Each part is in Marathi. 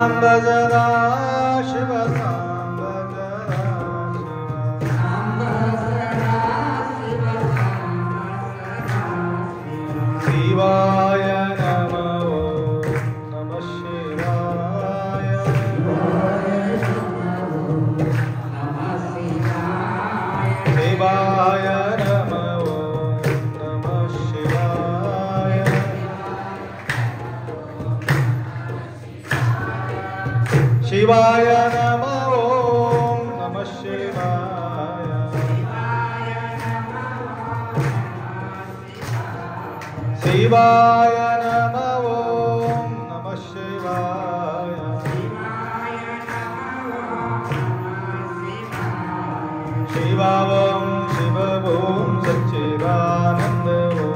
भजना शिव शिवाय नमो नमः शिवाय शिवाय नमो नमः शिवाय शिवाय नमो नमः शिवाय शिवाय नमो नमः शिवाय शिवावं शिववं सच्चिदानन्दवं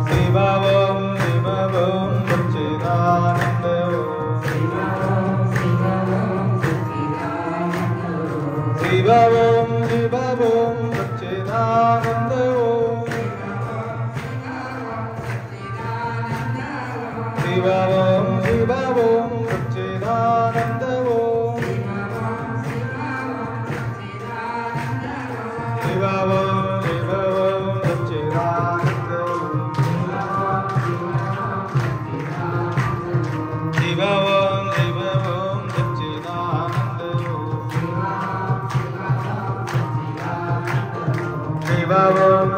शिवावं शिववं सच्चिदानन्दवं शिवावं शिववं सच्चिदानन्दवं शिवावं शिववं सच्चिदानन्दवं शिवावं शिववं सच्चिदानन्दवं शिवावं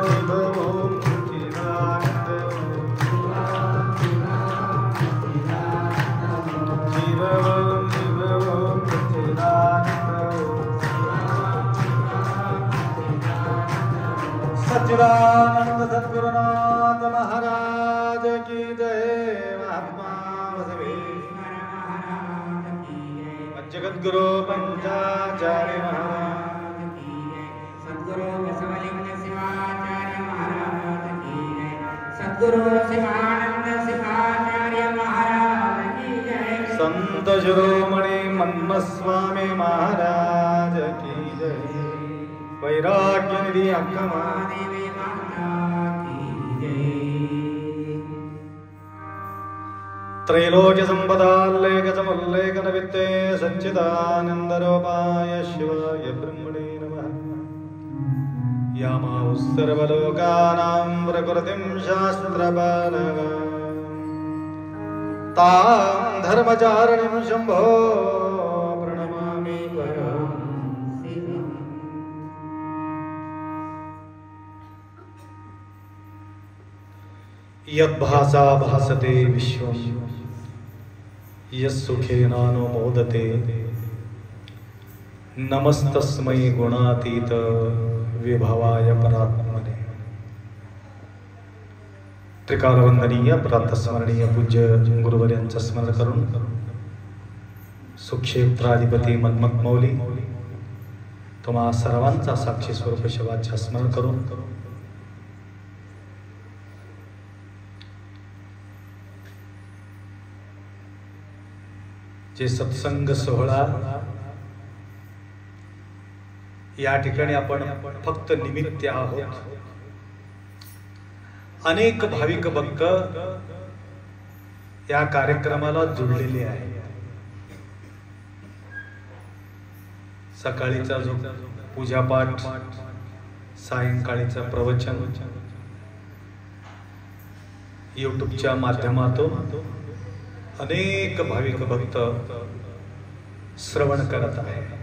शिववं सच्चिदानन्दवं शिवावं शिववं सच्चिदानंद सद्गुरुनाथ महाराज की जय। महात्मा बसवेश्वर महाराज की जय। जगद्गुरु पंचाचार्य महाराज की जय। सद्गुरु बसवलिंग शिवाचार्य महाराज की जय। सद्गुरु शिवानंद शिवाचार्य महाराज की जय। संत शिरोमणि मन्मस्वामी महाराज की जय। वैराग्य निधि अक्कमादेवी माता की जय। त्रैलोक्य संपदाल्लेखसमुल्लेखन वित्ते सच्चिदानंद रूपाय शिवाय ब्रह्मणे नमः। यामाहुः सर्वलोकानां प्रकृतिं शास्त्रपालकां तां धर्मचारिणीं शम्भो प्रणमामि परं शिवम्। यद्भासा भासते विश्वं यस्सुखेनानो मोदते नमस्तस्मै गुणातीत विभवाय परात्मने। त्रिकालवंदनीय प्रातस्मरणीय पूज्य गुरुवर्यांचं स्मरण करून सुक्षेत्राधिपती मन्मथमौली तुम्हा सर्वांचा साक्षी स्वरूप शिवाचे स्मरण करून जे सत्संग सोहळा या ठिकाणी आपण फक्त निमित्त आहोत। अनेक भाविक भक्त या कार्यक्रमाला जुळलेले आहेत। सकाळीचा जो पूजापाठ, सायंकाळीचं प्रवचन, यूट्यूबच्या माध्यमातून अनेक भाविक भक्त श्रवण करत आहेत।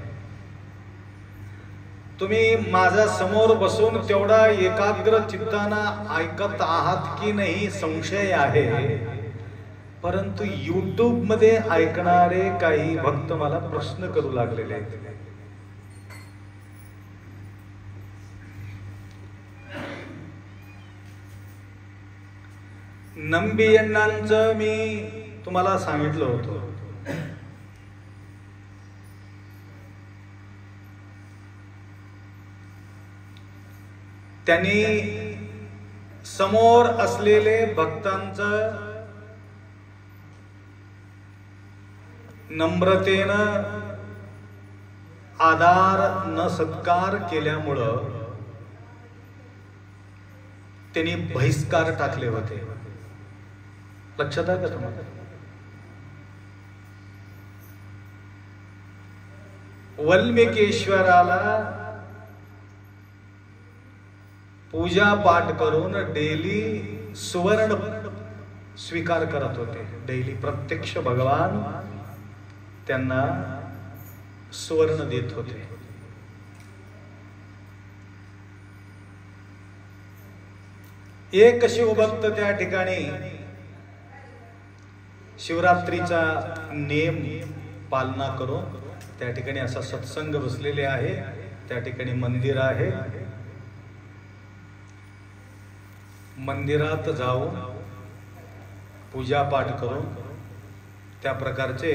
तुम्ही माझ्या समोर बसून तेवढा एकाग्र चित्तानं ऐकत आहात की नाही संशय आहे, परंतु यूट्यूब मध्ये ऐकणारे काही भक्त मला प्रश्न करू लागलेले आहेत। नंबियण्णांचं मी तुम्हाला सांगितलं होतं, त्यांनी समोर असलेले भक्तांचं नम्रतेनं आदर न सत्कार केल्यामुळं त्यांनी बहिष्कार टाकले होते। लक्षात आहे का तुम्हाला? वाल्मिकेश्वराला पूजा पाठ करून डेली सुवर्ण स्वीकार करत होते. डेली प्रत्यक्ष भगवान त्यांना सुवर्ण देत होते. एक शिवभक्त त्या ठिकाणी शिवरात्रीचा नियम पालना करून त्या ठिकाणी असा सत्संग बसलेले आहे. त्या ठिकाणी मंदिर आहे. मंदिरात जाऊन पूजा पाठ करून त्या प्रकारचे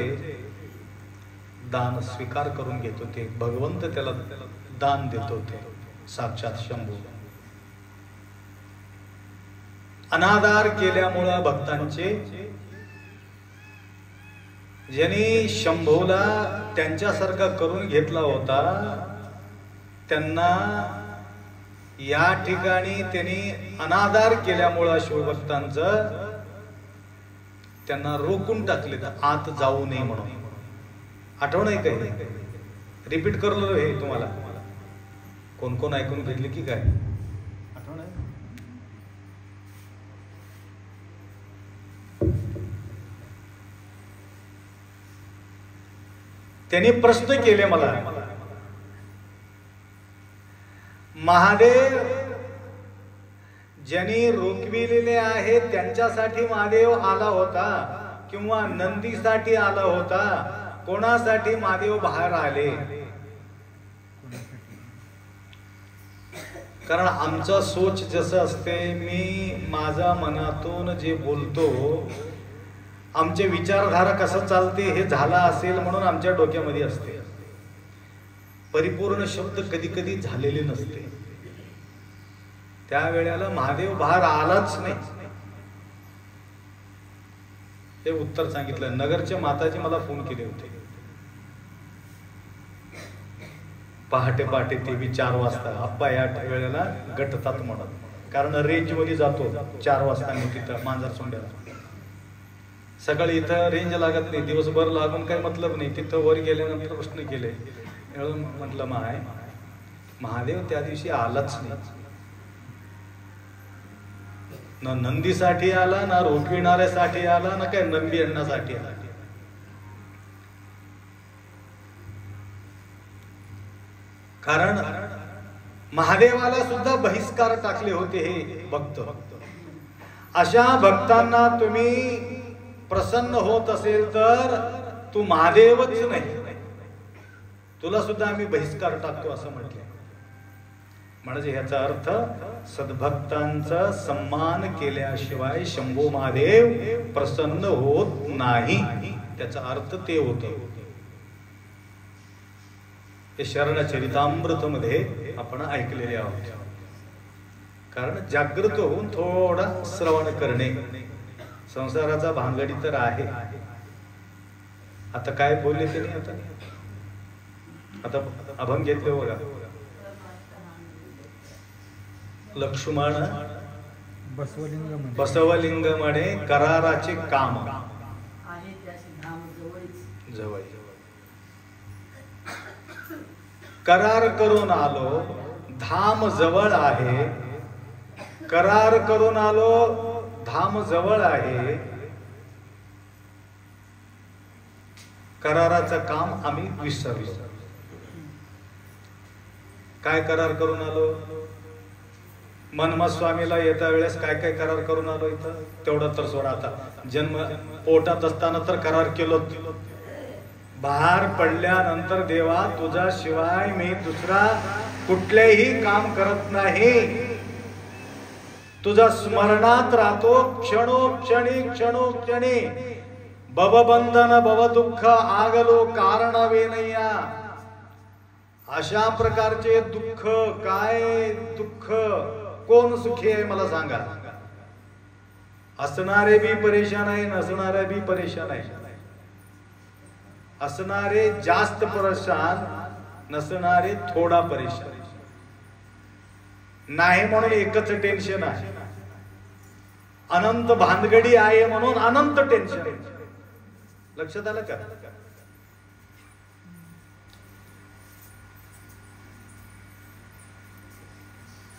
दान स्वीकार करून घेत होते. भगवंत त्याला दान देत होते. साक्षात शंभू अनादार केल्यामुळे भक्तांचे, ज्यांनी शंभूला त्यांच्यासारखा करून घेतला होता त्यांना या ठिकाणी त्यांनी अनादार केल्यामुळे शिवभक्तांचं त्यांना रोखून टाकले, आत जाऊ नये म्हणून. आठवण आहे काय? रिपीट करलो हे तुम्हाला. कोण कोण ऐकून घेतले की काय? आठवण आहे? त्यांनी प्रश्न केले मला, महादेव ज्यांनी रोखविलेले आहे त्यांच्यासाठी महादेव आला होता किंवा नंदीसाठी आला होता? कोणासाठी महादेव बाहेर आले? कारण आमचं सोच जसं असते, मी माझ्या मनातून जे बोलतो, आमचे विचारधारा कसं चालते हे झाला असेल म्हणून आमच्या डोक्यामध्ये असते. परिपूर्ण शब्द कधी कधी झालेले नसते. त्यावेळेला महादेव बाहेर आलाच नाही हे उत्तर सांगितलं. नगरचे माताजी मला फोन केले होते पहाटे पहाटे, ते बी 4 वाजता. अप्पा या वेळेला गटतात म्हणत, कारण रेंज मध्ये जातो 4 वाजता मी तिथं मांजर सोंड्याला. सकाळी इथं रेंज लागत नाही, दिवसभर लागून काही मतलब नाही. तिथं वर गेल्यानंतर प्रश्न केले, म्हटलं महादेव त्या दिवशी आलाच नाही. ना नंदीसाठी आला, ना रोखविणाऱ्यासाठी आला, ना काय नंदी आणण्यासाठी आला. कारण महादेवाला सुद्धा बहिष्कार टाकले होते हे भक्त. अशा भक्तांना तुम्ही प्रसन्न होत असेल तर तू महादेवच नाही, तुला सुद्धा आम्ही बहिष्कार टाकतो असं म्हटले. म्हणजे ह्याचा अर्थ सद्भक्तांचा सन्मान केल्याशिवाय शंभू महादेव प्रसन्न होत नाही, त्याचा अर्थ ते होतं. हे शरणचरितामृत मध्ये आपण ऐकलेले आहोत. कारण जागृत होऊन थोडा श्रवण करणे. संसाराचा भांगडी तर आहे. आता काय बोलले ते नाही, आता अभंग घेतले बघा. लक्ष्मण बसवलिंग म्हणे कराराचे काम जवळ. करार करून आलो, धाम जवळ आहे. करार करून आलो, धाम जवळ आहे. कराराचं काम आम्ही विसरलो. काय करार करून आलो? मनमत स्वामीला येत्या वेळेस काय काय करार करून आलो इथं तेवढं तर सोडा. आता जन्म पोटात असताना तर करार केलो, बाहेर पडल्यानंतर देवा तुझ्या शिवाय मी दुसरा कुठलेही काम करत नाही. तुझ्या स्मरणात राहतो क्षणोक्षणी क्षणोक्षणी. भवबंधन भव दुःख आगलो कारण वेनय्या. अशा प्रकारचे दुःख, काय दुःख, कोण सुखी आहे मला सांगा? असणारे बी परेशान आहे, नसणारे बी परेशान आहे. असणारे जास्त परेशान, नसणारे थोडा परेशान. नाही म्हणून एकच टेन्शन आहे. अनंत भानगडी आहे म्हणून अनंत टेन्शन. लक्षात आलं का?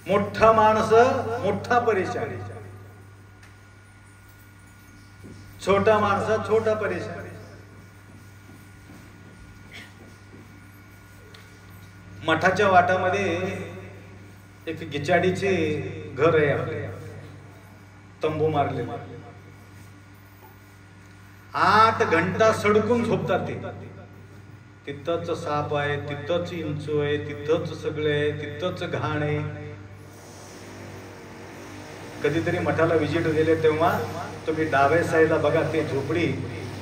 मोठा माणूस मोठा परेशानी, छोटा माणसा छोटा परेशानी. मठाच्या वाटामध्ये एक गिचाडीचे घर आहे आपले, तंबू मारले. 8 घंटा सडकून झोपतात ते. तिथंच साप आहे, तिथंच इंचू आहे, तिथंच सगळे आहे, तिथंच घाण आहे. कधीतरी मठाला विजिट दिले तेव्हा तुम्ही डाव्या साईडला बघा, ते झोपडी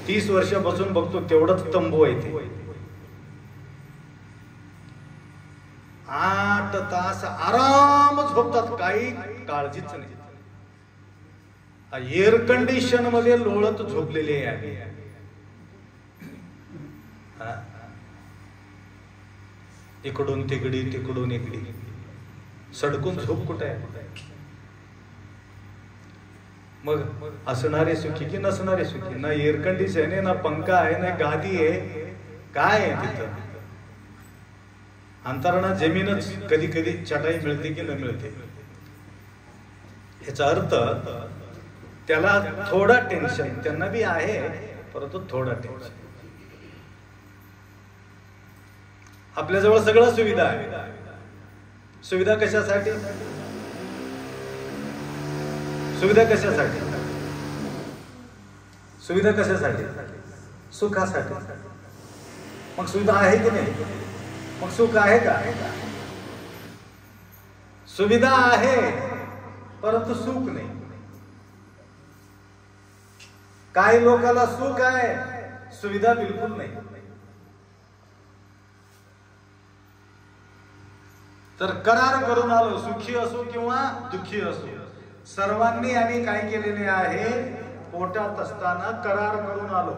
30 वर्षापासून बघतो तेवढंच तंबू आहे ते. 8 तास आराम झोपतात, काही काळजीच नाही. एअर कंडिशन मध्ये लोळत झोपलेले आहे. इकडून तिकडी तिकडून इकडी सडकून झोप कुठे आहे? मग असणारे सुखी की नसणारे सुखी? ना एअर कंडिशन आहे, ना पंखा आहे, ना गादी आहे, काय आहे तिथं? अंतराळात जमीनच कधी कधी चटाई मिळते की न मिळते. याचा अर्थ त्याला थोडा टेन्शन, त्यांना बी आहे परंतु थोडा टेन्शन. आपल्याजवळ सगळं सुविधा आहे. सुविधा कशासाठी? सुविधा कशासाठी? सुविधा कशासाठी? सुखासाठी. मग सुविधा आहे की नाही? मग सुख आहे का? सुविधा आहे परंतु सुख नाही. काही लोकांना सुख आहे, सुविधा बिलकुल नाही. तर करार करून आलो, सुखी असो किंवा दुःखी असो, सर्वांनी आम्ही काय केलेले आहे? पोटात असताना करार करून आलो.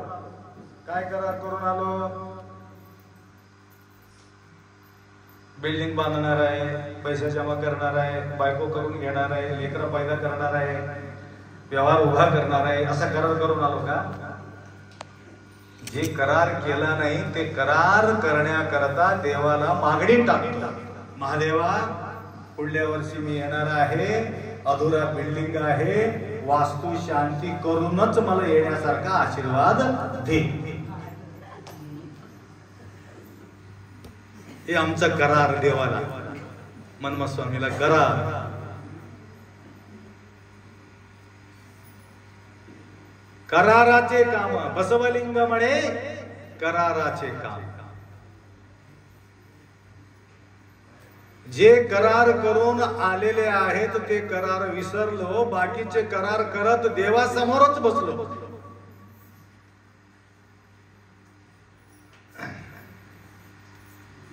काय करार करून आलो? बिल्डिंग बांधणार आहे, पैसे जमा करणार आहे, बायको करून घेणार आहे, लेकरं पैदा करणार आहे, व्यवहार उभा करणार आहे, असा करार करून आलो का? जे करार केला नाही ते करार करण्याकरता देवाला मागणी टाकतो. महादेवा, पुढल्या वर्षी मी येणार आहे, अधुरा बिल्डिंग आहे, वास्तू शांती करूनच मला येण्यासारखा आशीर्वाद दे. हे आमचा करार देवाला, मनमत स्वामीला करार. कराराचे काम बसवलिंग म्हणे, कराराचे काम. जे करार करून आलेले आहेत ते करार विसरलो, बाकीचे करार करत देवासमोरच बसलो.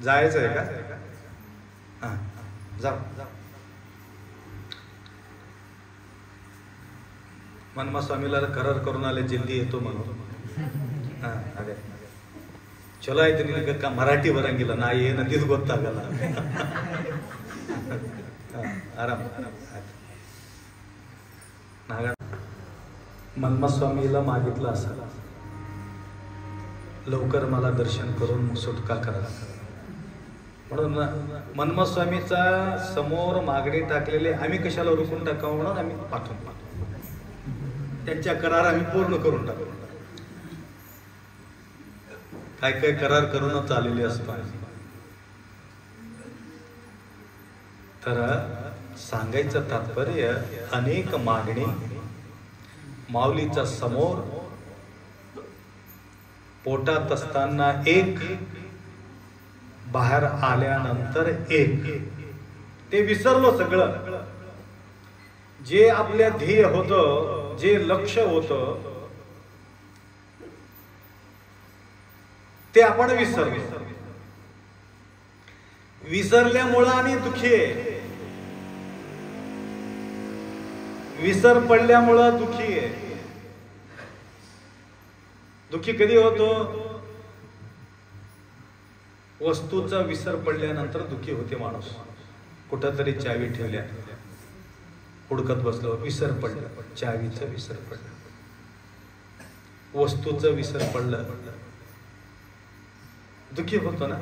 जायचं आहे का? जा. मनमा स्वामीला करार करून आले, जल्दी येतो म्हणून. अरे ಚಲೋ ಆಯ್ತು ನಿನಗೆ ಮರಾಠಿ ಬರಂಗಿಲ್ಲ, ನಾ ಏನಂದಿದ್ದು ಗೊತ್ತಾಗಲ್ಲ. ಆರಾಮ. मनमस्वामीला मागितलं असं, लवकर मला दर्शन करून सुटका करा. म्हणून मनमस्वामीचा समोर मागणी टाकलेले आम्ही कशाला रोखून टाकावं म्हणून आम्ही पाठवून त्यांच्या करार आम्ही पूर्ण करून टाकू. काय काय करार करूनच आलेले असतो. तर सांगायचं तात्पर्य, अनेक मागणी माऊलीच्या समोर पोटात असताना एक, बाहेर आल्यानंतर एक. ते विसरलो सगळं. जे आपल्या ध्येय होतं, जे लक्ष होतं ते आपण विसरलो. विसरल्यामुळं आम्ही दुःखी आहे. विसर पडल्यामुळं दुःखी आहे. दुःखी कधी होतो? वस्तूचा विसर पडल्यानंतर दुःखी होते माणूस. कुठंतरी चावी ठेवल्या, हुडकत बसलो, विसर पडलं, चावीचं विसर पडलं, वस्तूचं विसर पडलं, दुःखी होतो ना.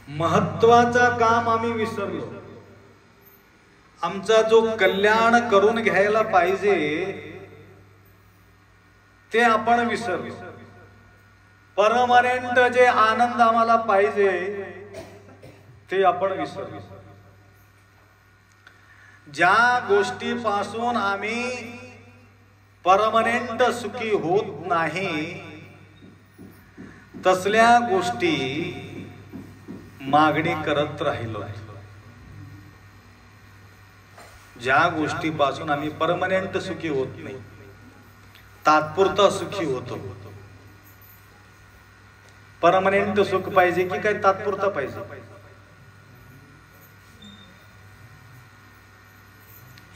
महत्वाचं काम आम्ही विसरलो. आमचा जो कल्याण करून घ्यायला पाहिजे ते आपण विसरलो. परमनंट जे आनंद आम्हाला पाहिजे ते आपण विसरलो. ज्या गोष्टीपासून आम्ही परमनंट सुखी होत नाही तसल्या गोष्टी मागणी करत राहिलो. ज्या गोष्टीपासून आम्ही परमनंट सुखी होत नाही, तात्पुरता सुखी होतो. परमनंट सुख पाहिजे की काय तात्पुरता पाहिजे?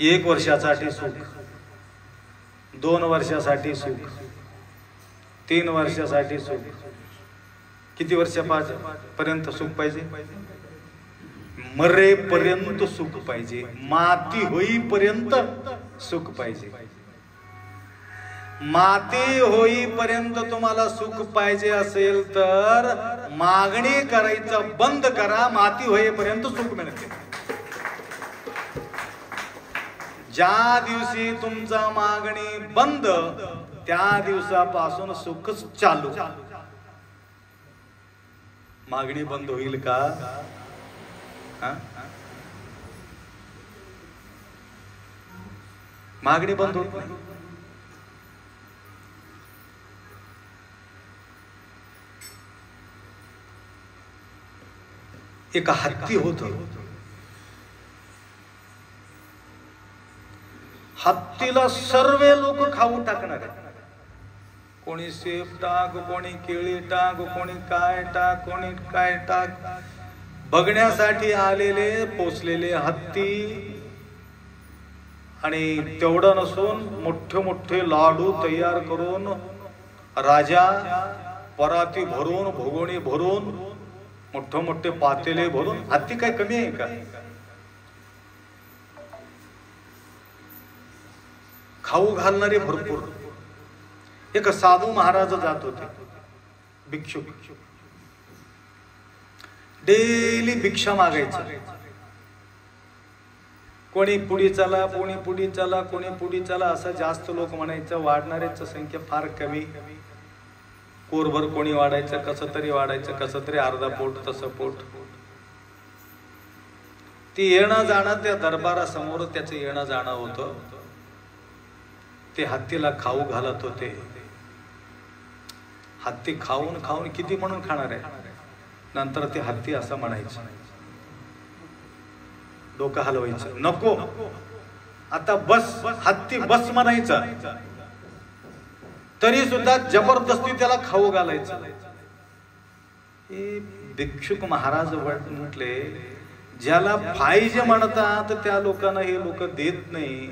1 वर्षासाठी सुख, 2 वर्षासाठी सुख, 3 वर्षासाठी सुख, किती वर्षापर्यंत सुख पाहिजे? मरेपर्यंत सुख पाहिजे, माती होईपर्यंत सुख पाहिजे. माती होईपर्यंत तुम्हाला सुख पाहिजे असेल तर मागणी करायचं बंद करा, माती होईपर्यंत सुख मिळते. ज्या दिवशी तुमचा मागणी बंद त्या दिवसापासून सुखच चालू. मागणी बंद होईल का? मागणी बंद होत नाही. एक हत्ती होत. हत्तीला सर्व लोक खाऊ टाकणार. कोणी सेब टाक, कोणी केळी टाक, कोणी काय टाक, कोणी काय टाक. बघण्यासाठी आलेले पोचलेले हत्ती आणि तेवढं नसून मोठे मोठे लाडू तयार करून राजा पराती भरून, भोगोणी भरून, मोठे मोठे पातेले भरून. हत्ती काय कमी आहे का? खाऊ घालणारे भरपूर. एक साधू महाराज जात होते, भिक्षुक, डेली भिक्षा मागायचं. कोणी पुढे चला, कोणी पुढे चला, कोणी पुढे चला असं जास्त लोक म्हणायचं. वाढणाऱ्याच संख्या फार कमी. कोरभर कोणी वाढायचं, कसं तरी वाढायचं, कसं तरी अर्धा पोट तसं पोट. ती येणं जाणं त्या दरबारासमोर त्याचं येणं जाणं होतं. ते हत्तीला खाऊ घालत होते. हत्ती खाऊन खाऊन किती म्हणून खाणार आहे. नंतर ते हत्ती असं म्हणायचं, डोकं हलवायचं, नको आता बस. हत्ती बस म्हणायचा तरी सुद्धा जबरदस्ती त्याला खाऊ घालायचं. हे भिक्षुक महाराज म्हटले, ज्याला पाहिजे म्हणतात त्या लोकांना हे लोक देत नाही,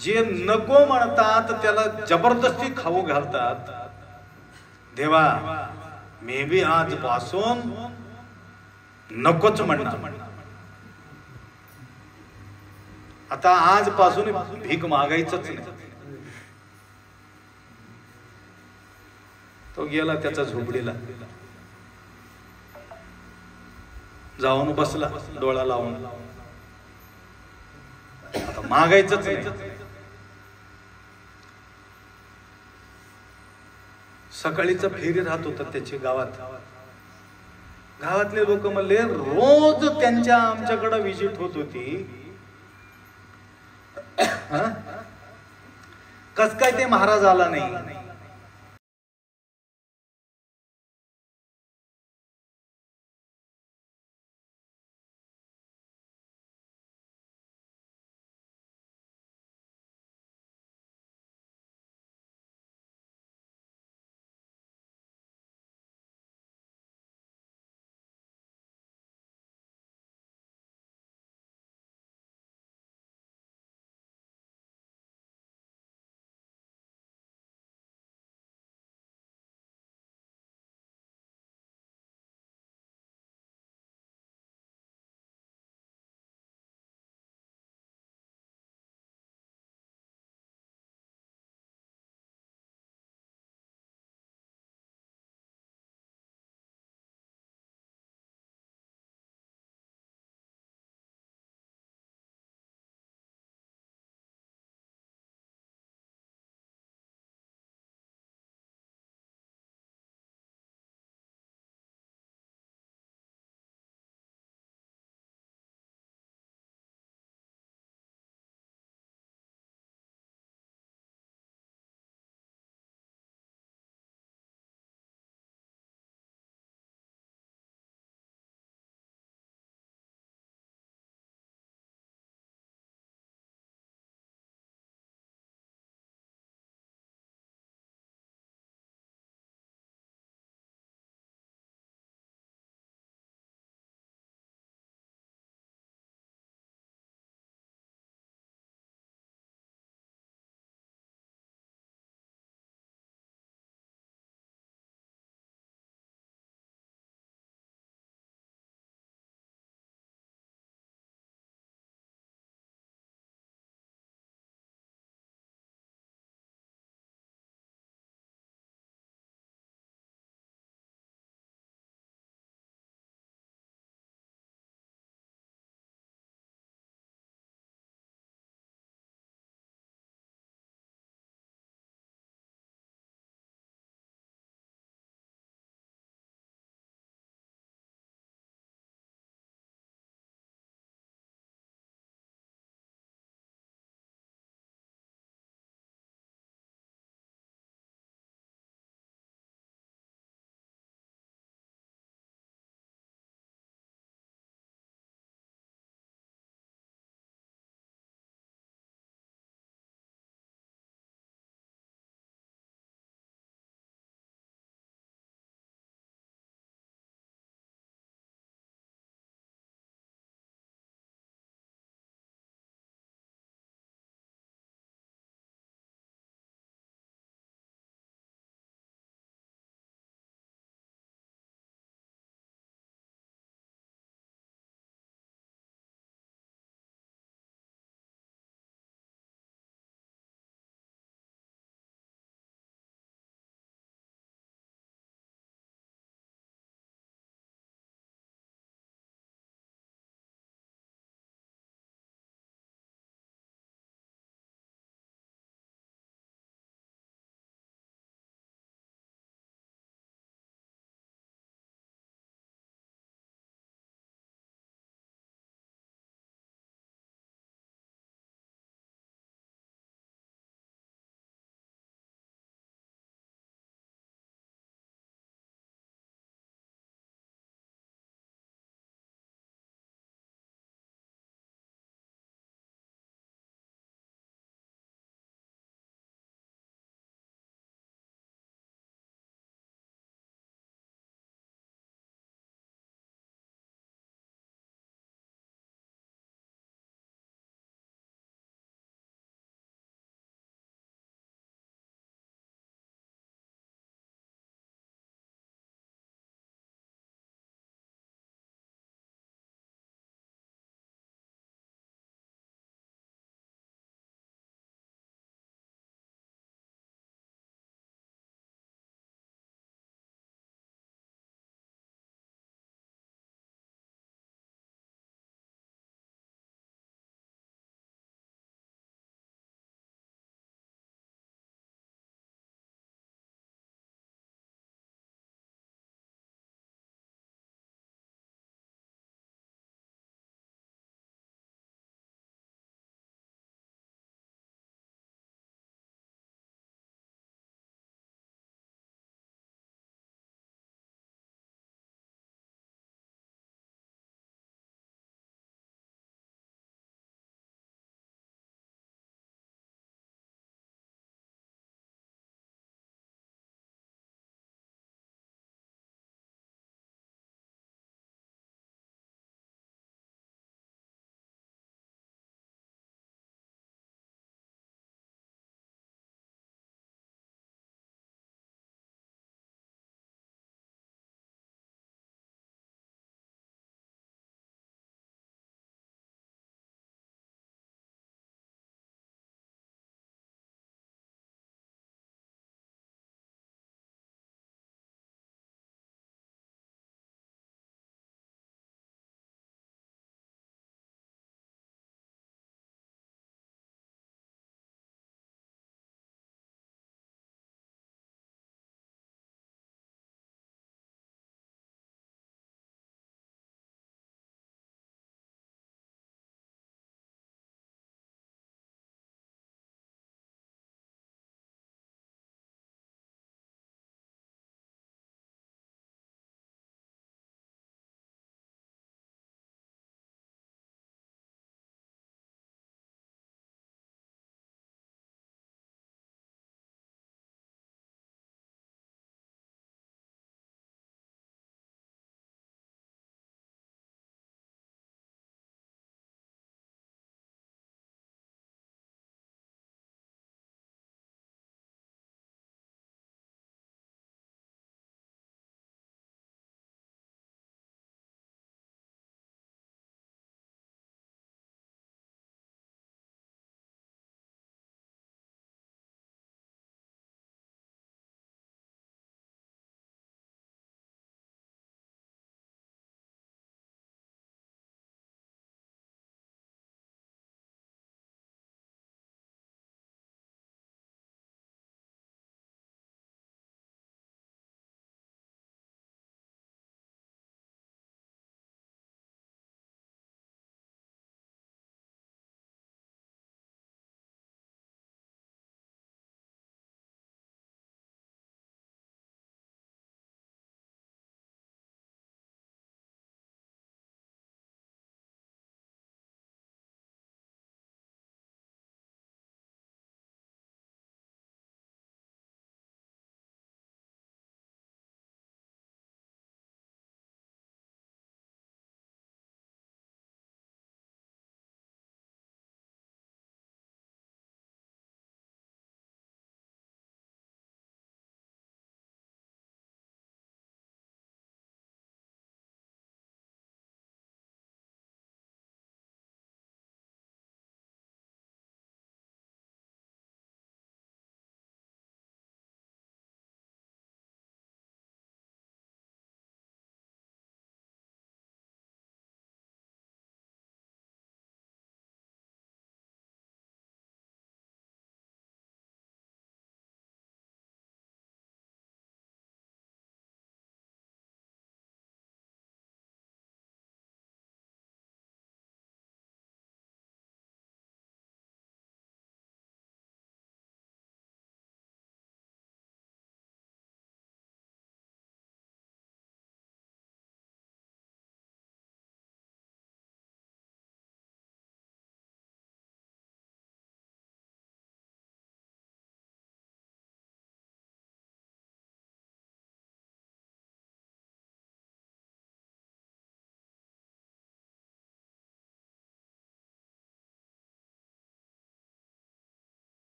जे नको म्हणतात त्याला जबरदस्ती खाऊ घालतात. देवा मी बी आजपासून नकोच म्हणणार. आता आजपासून भीक मागायचंच नाही. तो गेला त्याचा झोपडीला जाऊन बसला डोळा लावून. आता मागायचंच नाही. सकाळीचा फेरी राहत होता त्याची गावात. गावातले लोक म्हणले, रोज त्यांच्या आमच्याकडे विजिट होत होती, कस काय ते महाराज आला नाही.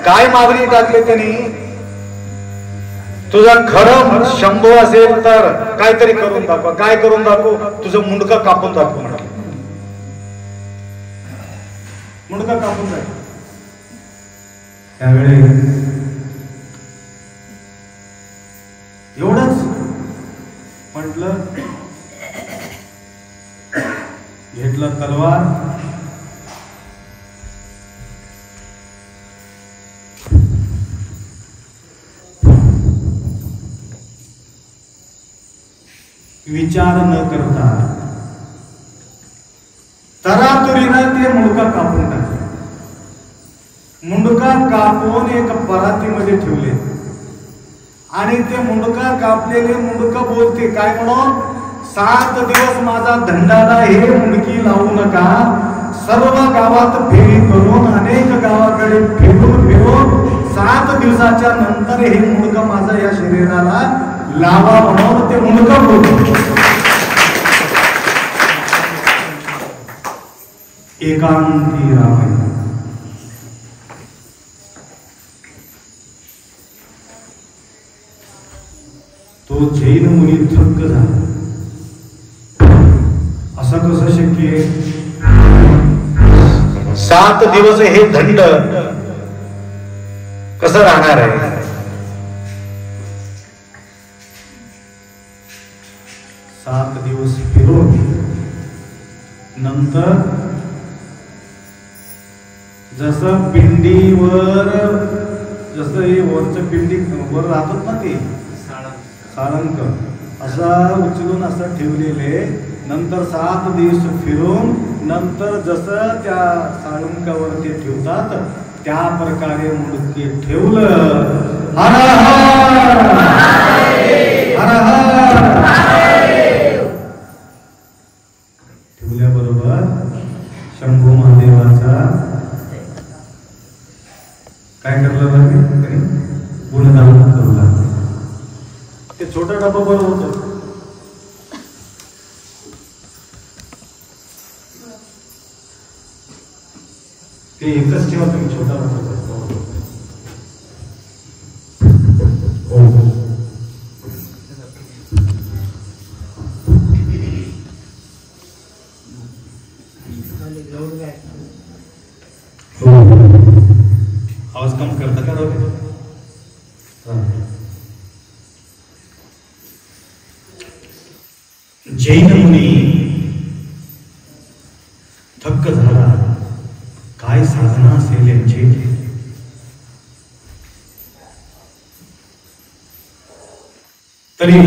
काय मागणी टाकले त्यांनी? तुझा खरं शंभू असेल तर काहीतरी करून दाखवा. काय करून दाखवू? तुझं मुंडका कापून दाखव म्हणाले. मुंडका कापून दाखव. त्यावेळी एवढंच म्हटलं, घेतलं तलवार, विचार न करता तरातुरीनं ते मुंडका कापून टाकले. मुंडका कापून एक परातीमध्ये ठेवले आणि ते मुंडका कापलेले मुंडका बोलते काय म्हणून? 7 दिवस माझा धंडाला हे मुंडकी लावू नका. सर्व गावात फेरी करून अनेक गावाकडे फिरून 7 दिवसाच्या नंतर हे मुंडका माझा या शरीराला लावा म्हणून ते मुंडका बोलते. एकांती रामायण. तो जैन मुनी थक्क झाला. असं कसं शक्य आहे? 7 दिवस हे दंड कसं राहणार आहे? 7 दिवस फिरून नंतर जसं पिंडीवर, जसं हे वरचं पिंडी वर राहतात ना ते साळंक, असा उचलून असं ठेवलेले. नंतर 7 दिवस फिरून नंतर जसं त्या साळंकावर ते ठेवतात त्या प्रकारे मुंडके ठेवलं. हर हर हर हर ठेवल्याबरोबर शंभू महादेवाचा काय करायला लागले? गुणगान करू लागले. ते छोटा डबा बरं होतं. ते एकच ठेवा तुम्ही, छोटा डबा. आवाज कम करता का रोगे? जैन मुनी थक्क झाला. काय साधना असेल यांची? तरी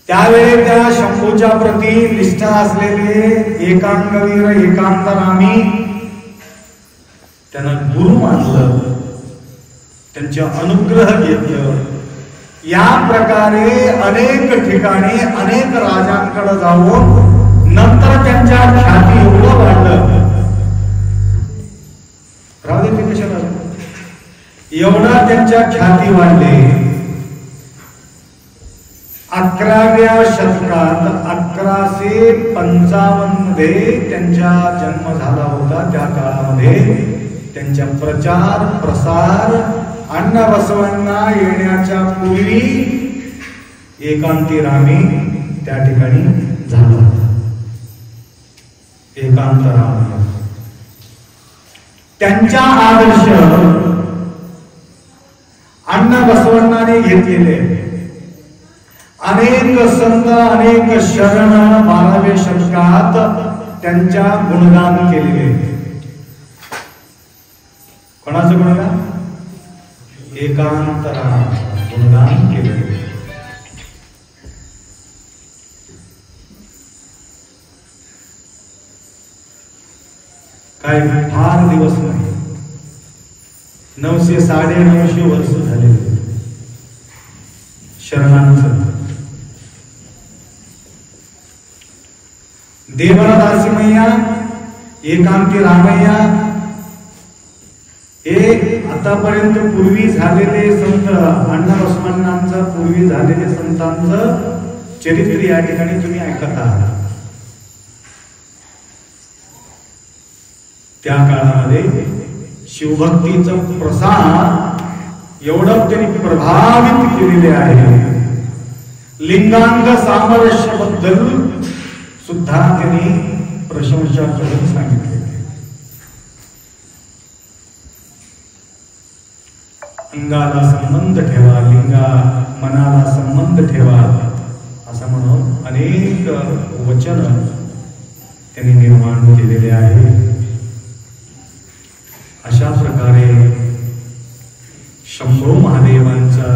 त्यावेळी त्या शंभूच्या प्रती निष्ठा असलेले एकांगवीर एकांतरामी त्यांना गुरु मानलं, त्यांचे अनुग्रह घेतलं. या प्रकारे अनेक ठिकाणी अनेक राजांकडे जाऊन नंतर त्यांच्या ख्याती एवढं वाढलं. राहू दे कशाला, एवढा त्यांच्या ख्याती वाढले. 11व्या शतकात 1155 मध्ये त्यांचा जन्म झाला होता. त्या काळामध्ये त्यांच्या प्रचार प्रसार अण्णा बसवांना येण्याच्या पूर्वी एकांती रामी त्या ठिकाणी झाला होता. एकांत राम त्यांच्या आदर्श अण्णा बसवण्णाने घेतलेले अनेक संत अनेक शरण 12व्या शतकात त्यांच्या गुणगान केलेले. कोणाचं गुणगान? एकांत राम गुणगान केलेले. काय फार दिवस नाही, 900 950 वर्ष झाले शरणांचं. देवरा दासीमय्या एकांती रामय्या हे आतापर्यंत पूर्वी झालेले संत अण्णा बसवण्णांचं पूर्वी झालेले संतांचं चरित्र या ठिकाणी तुम्ही ऐकत आहात. त्या काळामध्ये शिवभक्तीचं प्रसार एवढं त्यांनी प्रभावित केलेले आहे. लिंगांग सामरस्याबद्दल सुद्धा त्यांनी प्रशंसा करून सांगितले. अंगाला संबंध ठेवा, लिंगा मनाला संबंध ठेवा असं म्हणून अनेक वचन त्यांनी निर्माण केलेले आहे. अशा प्रकारे शंभू महादेवांचा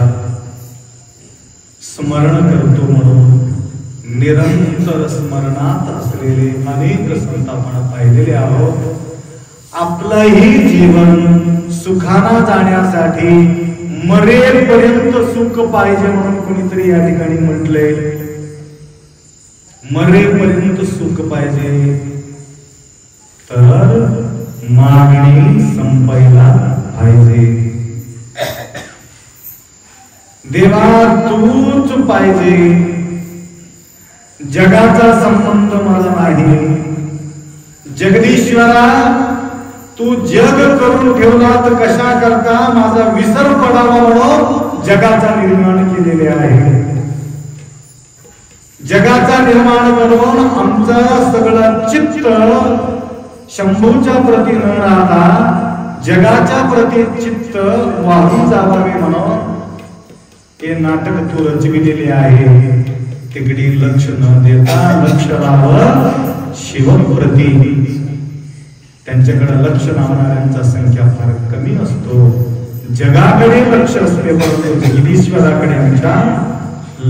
स्मरण करतो म्हणून निरंतर स्मरणात असलेले अनेक संत आपण पाहिलेले आहोत. आपलंही जीवन सुखाना जाण्यासाठी मरेपर्यंत सुख पाहिजे म्हणून कोणीतरी या ठिकाणी म्हटलंय. मरेपर्यंत सुख पाहिजे तर मागणी संपायला पाहिजे. देवा तूच पाहिजे, जगाचा संबंध मला नाही. जगदीश्वरा तू जग करून ठेवला तर कशा करता माझा विसर पडावा म्हणून जगाचा निर्माण केलेले आहे. जगाचा निर्माण करून आमचं सगळं चित्त शंभूच्या प्रती न राहता जगाच्या प्रती चित्त वाहून जावावे म्हणून हे नाटक तू रचविलेले आहे. तिकडे लक्ष न देता लक्ष लावं शिवप्रती. त्यांच्याकडे लक्ष लावणाऱ्यांचा संख्या फार कमी असतो. जगाकडे लक्ष असते परंतु जगदीश्वराकडे आमच्या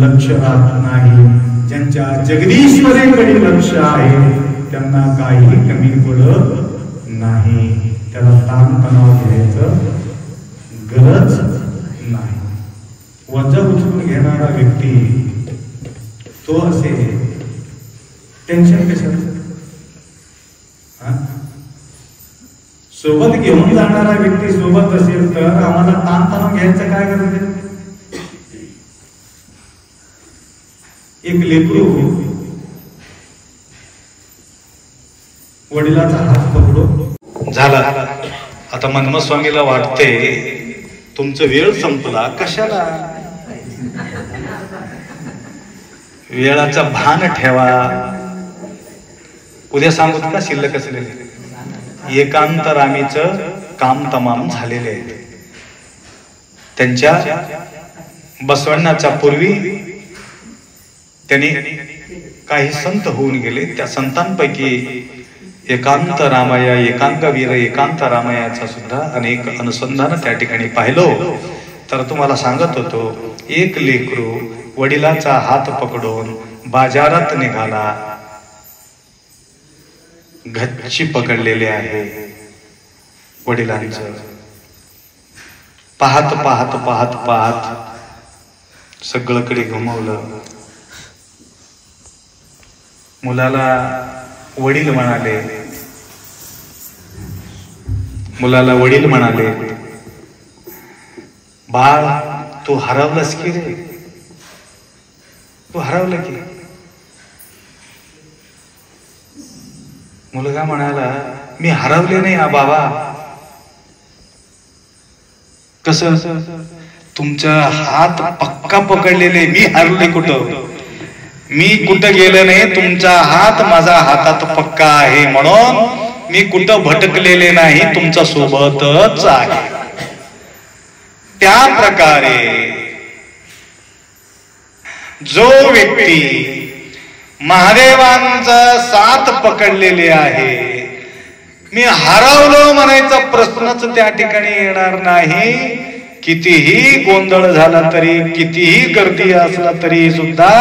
लक्ष राहत नाही. ज्यांच्या जगदीश्वरेकडे लक्ष आहे त्यांना काही कमी पडत नाही. त्याला ताणतणाव घ्यायचं गरज नाही. वजा उचलून घेणारा व्यक्ती तो असे टेन्शन कशाचं. सोबत घेऊन जाणारा व्यक्ती सोबत असेल तर आम्हाला ताणतणाव घ्यायचं काय गरज आहे. एक लेकरू वडिलाचा हात पकडून झाला. आता मनमथ स्वामीला वाटते तुमचं वेळ संपला, कशाला. वेळाचा भान ठेवा. उद्या सांगू का शिल्लक असलेले एकांतरामीचं काम तमाम झालेले आहे. त्यांच्या बसवण्याच्या पूर्वी त्यांनी काही संत होऊन गेले. त्या संतांपैकी एकांत रामाया, एकांगवीर एकांत रामायाचा सुद्धा अनेक अनुसंधान त्या ठिकाणी पाहिलं. तर तुम्हाला सांगत होतो, एक लेकरू वडिलाचा हात पकडून बाजारात निघाला. गच्ची पकडलेले आहे वडिलांचं. पाहत पाहत पाहत पाहत सगळीकडे घुमवलं. मुलाला वडील म्हणाले, बाळ तू हरवलंस की रे, तू हरवलं की. मुलगा म्हणाला, मी हरवले नाही हा बाबा. कसं. तुमचा हात पक्का पकडलेले, मी हरले कुठं. मी कुठं गेलं नाही, तुमचा हात माझा हातात पक्का आहे म्हणून मी कुठं भटकलेले नाही, तुमच्या सोबतच आहे. त्या प्रकारे जो व्यक्ती महादेवांचा साथ पकडलेले आहे, मी हरवलो म्हणायचा प्रश्नच त्या ठिकाणी येणार नाही. कितीही गोंधळ झाला तरी, कितीही गर्दी असला तरी सुद्धा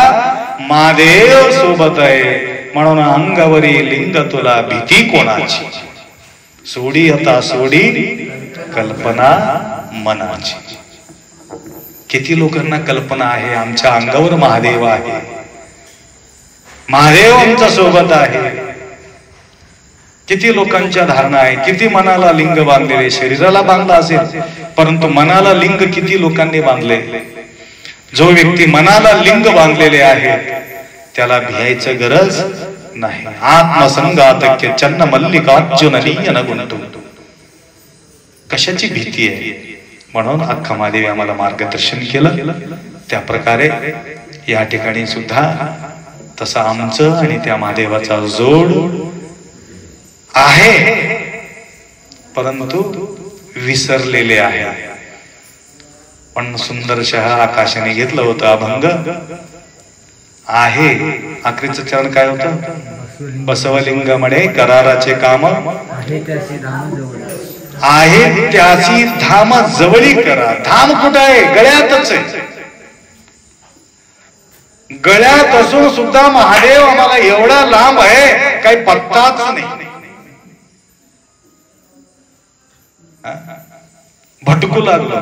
महादेव सोबत आहे. म्हणून अंगावरी लिंग तुला भीती कोणाची, सोडी आता सोडी कल्पना मनाची. किती लोकांना कल्पना आहे आमच्या अंगावर महादेव आहे, महादेव आमच्या सोबत आहे. किती लोकांच्या धारणा आहे. किती मनाला लिंग बांधलेले, शरीराला बांधला असेल परंतु मनाला लिंग किती लोकांनी बांधले. जो व्यक्ती मनाला लिंग बांधलेले आहे त्याला भियायचं गरज नाही. आत्मसंगात चन्न मल्लिकार्जुन लीन गुंतू. कशाची भीती आहे? म्हणून अख्खा महादेव आम्हाला मार्गदर्शन केलं. त्या प्रकारे या ठिकाणी सुद्धा तसं आमचं आणि त्या महादेवाचा जोड आहे, परंतु विसरलेले आहे. पण सुंदरशः आकाशाने घेतलं होतं अभंग आहे. आखरीचं चरण काय होतं? बसवलिंग म्हणे कराराचे काम आहे त्याची धाम जवळी करा. धाम कुठं आहे? गळ्यातच आहे. गळ्यात असून सुद्धा महादेव आम्हाला एवढा लांब आहे, काही पत्ताच नाही. भटकू लागलो.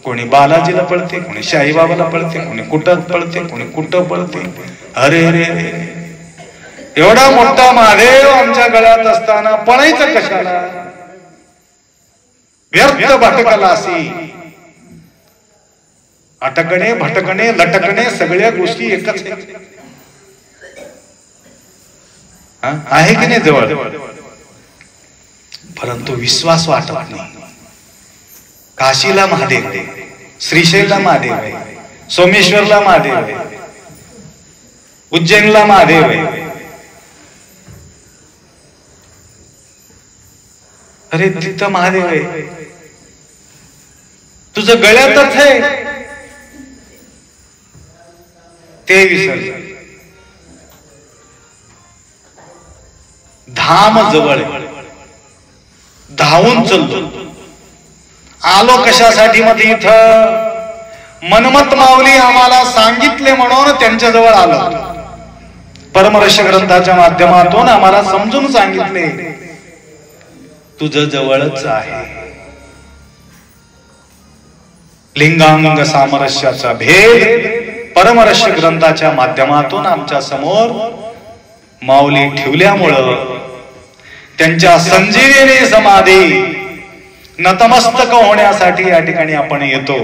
कोणी बालाजीला पळते, कोणी शाईबाबाला पळते, कोणी कुठं पळते, कोणी कुठं पळते. अरे रे एवढा मोठा महादेव आमच्या गळ्यात असताना पळायचं कशाला? व्यर्थ भटकला असी. अटकणे भटकणे लटकणे सगळ्या गोष्टी एकच आहे की नाही जवळ, परंतु विश्वास वाटत नाही. काशीला महादेव आहे, श्रीशैलला महादेव आहे, सोमेश्वरला महादेव आहे, उज्जैनला महादेव आहे. अरे तिथं महादेव आहे, तुझं गळ्यातच आहे, ते विसरलं. धाम जवळ धावून चालतो. आलो कशासाठी? मध्ये इथं मनमत माऊली आम्हाला सांगितले म्हणून त्यांच्याजवळ आलो. परमरहस्य ग्रंथाच्या माध्यमातून आम्हाला समजून सांगितले तुझं जवळच आहे. लिंगांग सामरस्याचा भेद परमरहस्य ग्रंथाच्या माध्यमातून आमच्या समोर माऊली ठेवल्यामुळं त्यांच्या संजीवनी समाधी नतमस्तक होण्यासाठी या ठिकाणी आपण येतो.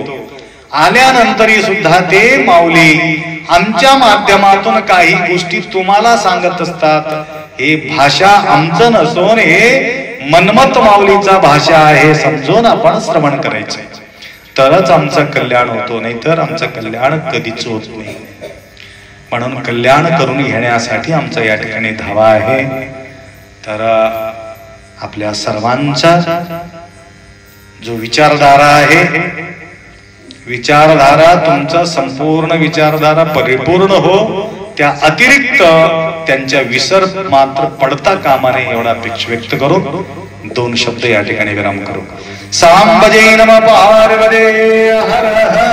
आल्यानंतरही सुद्धा ते माऊली आमच्या माध्यमातून काही गोष्टी तुम्हाला सांगत असतात. हे भाषा आमचं नसून हे मनमत माऊलीचा भाषा आहे समजून आपण श्रवण करायचं, तरच आमचं कल्याण होतो, नाही तर आमचं कल्याण कधीच होत नाही. म्हणून कल्याण करून घेण्यासाठी आमचा या ठिकाणी धावा आहे. तर आपल्या सर्वांचा जो विचारधारा आहे, विचारधारा तुमचा संपूर्ण विचारधारा परिपूर्ण हो, त्या अतिरिक्त त्यांच्या विसर मात्र पडता कामा नये एवढा अपेक्षा व्यक्त करू. दोन शब्द या ठिकाणी विराम करू. सांबजे नमः पार्वते हर हर.